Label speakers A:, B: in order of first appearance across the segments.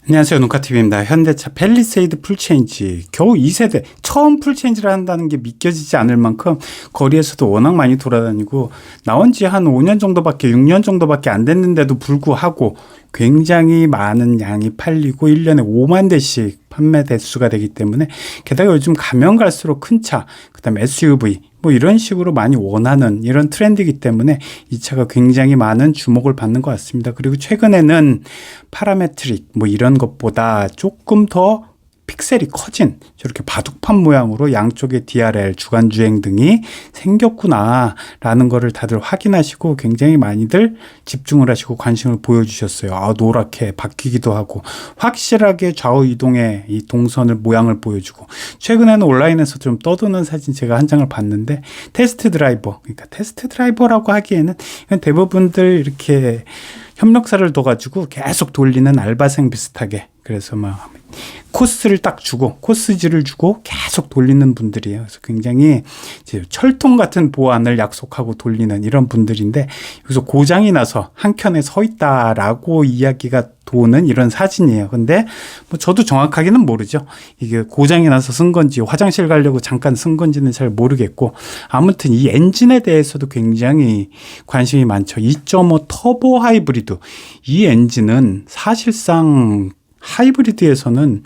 A: 안녕하세요. 눈카TV입니다. 현대차 팰리세이드 풀체인지 겨우 2세대 처음 풀체인지를 한다는 게 믿겨지지 않을 만큼 거리에서도 워낙 많이 돌아다니고 나온 지 한 5년 정도밖에 6년 정도밖에 안 됐는데도 불구하고 굉장히 많은 양이 팔리고 1년에 5만 대씩 판매 대수가 되기 때문에 게다가 요즘 가면 갈수록 큰 차, 그다음에 SUV 뭐 이런 식으로 많이 원하는 이런 트렌드이기 때문에 이 차가 굉장히 많은 주목을 받는 것 같습니다. 그리고 최근에는 파라메트릭 뭐 이런 것보다 조금 더 픽셀이 커진 저렇게 바둑판 모양으로 양쪽에 DRL, 주간주행 등이 생겼구나라는 거를 다들 확인하시고 굉장히 많이들 집중을 하시고 관심을 보여주셨어요. 노랗게 바뀌기도 하고 확실하게 좌우 이동의 이 동선을 모양을 보여주고 최근에는 온라인에서 좀 떠도는 사진 제가 한 장을 봤는데 테스트 드라이버, 그러니까 테스트 드라이버라고 하기에는 대부분들 이렇게 협력사를 둬가지고 계속 돌리는 알바생 비슷하게 그래서 막 코스를 딱 주고 코스지를 주고 계속 돌리는 분들이에요. 그래서 굉장히 이제 철통 같은 보안을 약속하고 돌리는 이런 분들인데 여기서 고장이 나서 한 켠에 서 있다라고 이야기가 도는 이런 사진이에요. 근데 뭐 저도 정확하게는 모르죠. 이게 고장이 나서 쓴 건지 화장실 가려고 잠깐 쓴 건지는 잘 모르겠고 아무튼 이 엔진에 대해서도 굉장히 관심이 많죠. 2.5 터보 하이브리드 이 엔진은 사실상 하이브리드에서는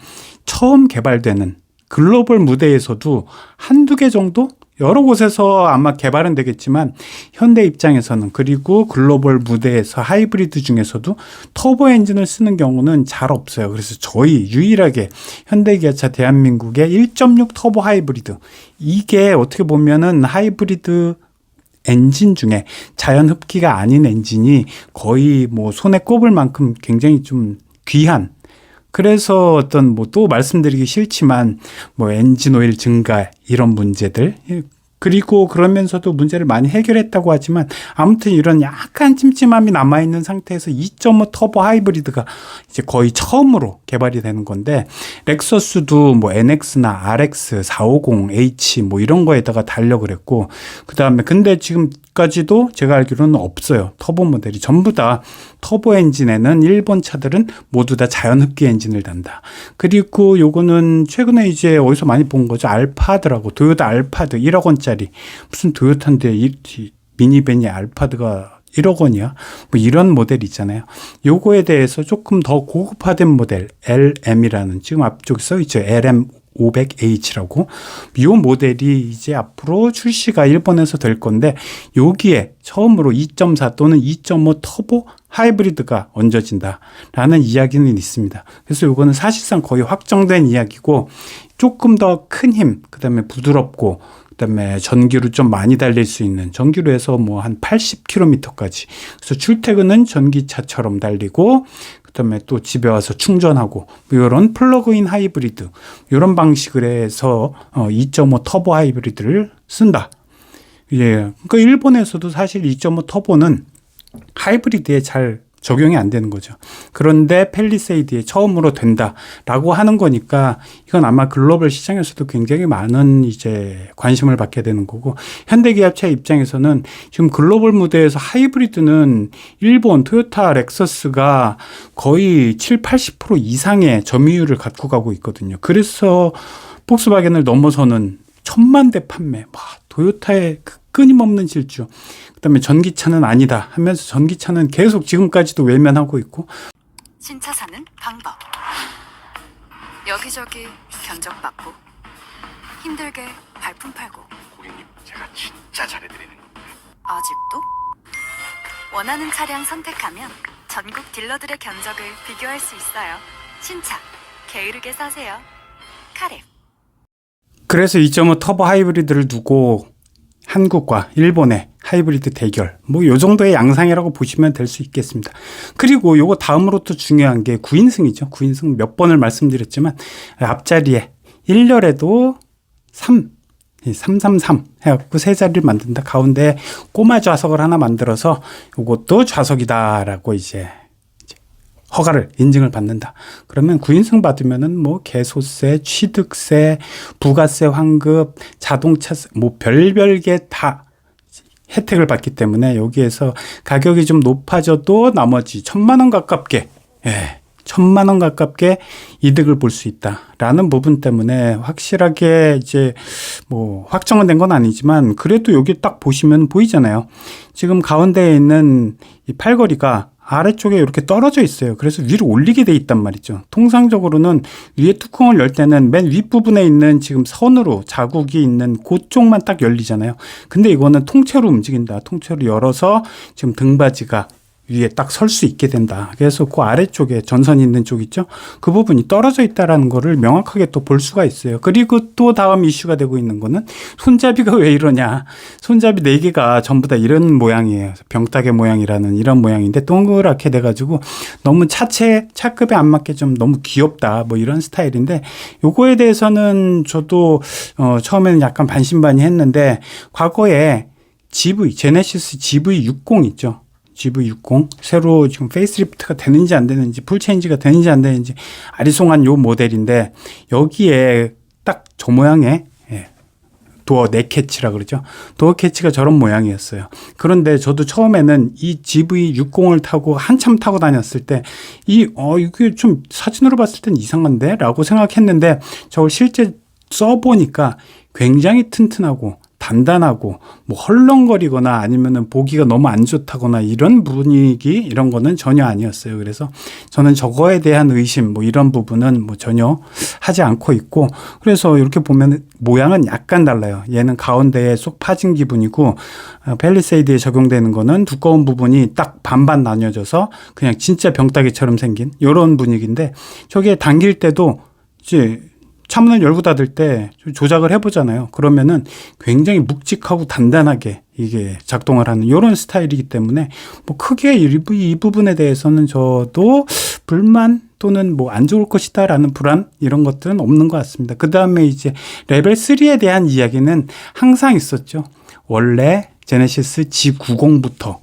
A: 처음 개발되는 글로벌 무대에서도 한두 개 정도 여러 곳에서 아마 개발은 되겠지만 현대 입장에서는 그리고 글로벌 무대에서 하이브리드 중에서도 터보 엔진을 쓰는 경우는 잘 없어요. 그래서 저희 유일하게 현대기아차 대한민국의 1.6 터보 하이브리드 이게 어떻게 보면은 하이브리드 엔진 중에 자연 흡기가 아닌 엔진이 거의 뭐 손에 꼽을 만큼 굉장히 좀 귀한 그래서 어떤 뭐 또 말씀드리기 싫지만 뭐 엔진 오일 증가 이런 문제들 그리고 그러면서도 문제를 많이 해결했다고 하지만 아무튼 이런 약간 찜찜함이 남아있는 상태에서 2.5 터보 하이브리드가 이제 거의 처음으로 개발이 되는 건데 렉서스도 뭐 NX나 RX 450H 뭐 이런 거에다가 달려 그랬고 그 다음에 근데 지금까지도 제가 알기로는 없어요. 터보 모델이 전부 다 터보 엔진에는 일본 차들은 모두 다 자연 흡기 엔진을 단다. 그리고 요거는 최근에 이제 어디서 많이 본 거죠. 알파드라고 도요타 알파드 1억 원짜리 무슨 도요타인데 미니밴이 알파드가 1억 원이야? 뭐 이런 모델 있잖아요. 요거에 대해서 조금 더 고급화된 모델 LM이라는 지금 앞쪽에 써 있죠. LM500H라고. 요 모델이 이제 앞으로 출시가 일본에서 될 건데 여기에 처음으로 2.4 또는 2.5 터보 하이브리드가 얹어진다라는 이야기는 있습니다. 그래서 요거는 사실상 거의 확정된 이야기고 조금 더 큰 힘, 그다음에 부드럽고 그다음에 전기로 좀 많이 달릴 수 있는 전기로 해서 뭐 한 80km까지. 그래서 출퇴근은 전기차처럼 달리고 그다음에 또 집에 와서 충전하고 뭐 이런 플러그인 하이브리드 이런 방식을 해서 2.5 터보 하이브리드를 쓴다. 예, 그러니까 일본에서도 사실 2.5 터보는 하이브리드에 잘 적용이 안 되는 거죠. 그런데 팰리세이드에 처음으로 된다라고 하는 거니까 이건 아마 글로벌 시장에서도 굉장히 많은 이제 관심을 받게 되는 거고 현대기아차 입장에서는 지금 글로벌 무대에서 하이브리드는 일본 토요타 렉서스가 거의 7-80% 이상의 점유율을 갖고 가고 있거든요. 그래서 폭스바겐을 넘어서는 1000만 대 판매, 토요타의 그 끊임없는 질주. 그다음에 전기차는 아니다 하면서 전기차는 계속 지금까지도 외면하고 있고
B: 신차 사는 방법 여기저기 견적받고 힘들게 발품 팔고
C: 고객님, 제가 진짜 잘해드리는 겁니다.
B: 아직도? 원하는 차량 선택하면 전국 딜러들의 견적을 비교할 수 있어요. 신차 게으르게 사세요. 카랩.
A: 그래서 2.5 터보 하이브리드를 두고 한국과 일본의 하이브리드 대결 뭐 요 정도의 양상이라고 보시면 될 수 있겠습니다. 그리고 요거 다음으로 또 중요한 게 9인승이죠. 9인승 몇 번을 말씀드렸지만 앞자리에 1열에도 333 해갖고 세 자리를 만든다. 가운데 꼬마 좌석을 하나 만들어서 요것도 좌석이다라고 이제 허가를 인증을 받는다. 그러면 9인승 받으면은 뭐 개소세, 취득세, 부가세 환급, 자동차세 뭐 별별 게 다 혜택을 받기 때문에 여기에서 가격이 좀 높아져도 나머지 1000만 원 가깝게 1,000만 원 가깝게 이득을 볼 수 있다라는 부분 때문에 확실하게 이제 뭐 확정은 된 건 아니지만 그래도 여기 딱 보시면 보이잖아요. 지금 가운데에 있는 이 팔걸이가 아래쪽에 이렇게 떨어져 있어요. 그래서 위로 올리게 돼 있단 말이죠. 통상적으로는 위에 뚜껑을 열 때는 맨 윗부분에 있는 지금 선으로 자국이 있는 그쪽만 딱 열리잖아요. 근데 이거는 통째로 움직인다. 통째로 열어서 지금 등받이가 위에 딱 설 수 있게 된다. 그래서 그 아래쪽에 전선이 있는 쪽 있죠? 그 부분이 떨어져 있다라는 거를 명확하게 또 볼 수가 있어요. 그리고 또 다음 이슈가 되고 있는 거는 손잡이가 왜 이러냐. 손잡이 4개가 전부 다 이런 모양이에요. 병따개 모양이라는 이런 모양인데 동그랗게 돼가지고 너무 차급에 안 맞게 좀 너무 귀엽다. 뭐 이런 스타일인데 요거에 대해서는 저도 처음에는 약간 반신반의했는데 과거에 제네시스 GV60 있죠. GV60 새로 지금 페이스리프트가 되는지 안 되는지 풀체인지가 되는지 안 되는지 아리송한 요 모델인데 여기에 딱 저 모양의 도어 넥캐치라 그러죠. 도어 캐치가 저런 모양이었어요. 그런데 저도 처음에는 이 GV60을 타고 한참 타고 다녔을 때 이게 좀 사진으로 봤을 땐 이상한데 라고 생각했는데 저걸 실제 써보니까 굉장히 튼튼하고 단단하고 뭐 헐렁거리거나 아니면은 보기가 너무 안 좋다거나 이런 분위기 이런 거는 전혀 아니었어요. 그래서 저는 저거에 대한 의심 뭐 이런 부분은 뭐 전혀 하지 않고 있고 그래서 이렇게 보면 모양은 약간 달라요. 얘는 가운데에 쏙 파진 기분이고 팰리세이드에 적용되는 거는 두꺼운 부분이 딱 반반 나뉘어져서 그냥 진짜 병따개처럼 생긴 이런 분위기인데 저게 당길 때도 이제 차문을 열고 닫을 때 조작을 해보잖아요. 그러면은 굉장히 묵직하고 단단하게 이게 작동을 하는 이런 스타일이기 때문에 뭐 크게 이 부분에 대해서는 저도 불만 또는 뭐 안 좋을 것이다라는 불안 이런 것들은 없는 것 같습니다. 그 다음에 이제 레벨 3에 대한 이야기는 항상 있었죠. 원래 제네시스 G90부터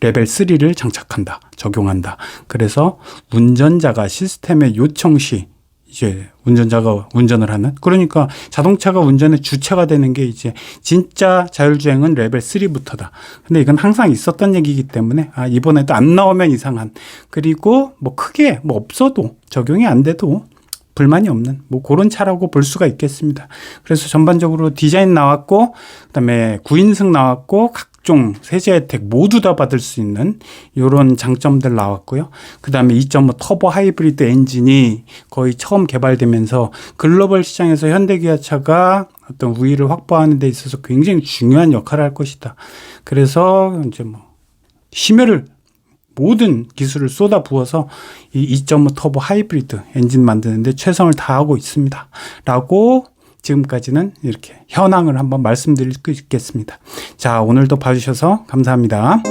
A: 레벨 3를 장착한다, 적용한다. 그래서 운전자가 시스템의 요청 시 이제 운전자가 운전을 하는 그러니까 자동차가 운전의 주체가 되는 게 이제 진짜 자율주행은 레벨 3부터다. 근데 이건 항상 있었던 얘기이기 때문에 이번에도 안 나오면 이상한 그리고 뭐 크게 뭐 없어도 적용이 안 돼도 불만이 없는 뭐 그런 차라고 볼 수가 있겠습니다. 그래서 전반적으로 디자인 나왔고 그다음에 9인승 나왔고 각종 세제 혜택 모두 다 받을 수 있는 이런 장점들 나왔고요. 그다음에 2.5 터보 하이브리드 엔진이 거의 처음 개발되면서 글로벌 시장에서 현대기아차가 어떤 우위를 확보하는 데 있어서 굉장히 중요한 역할을 할 것이다. 그래서 이제 뭐 심혈을 모든 기술을 쏟아 부어서 이 2.5 터보 하이브리드 엔진 만드는데 최선을 다하고 있습니다. 라고 지금까지는 이렇게 현황을 한번 말씀드릴 수 있겠습니다. 자, 오늘도 봐주셔서 감사합니다.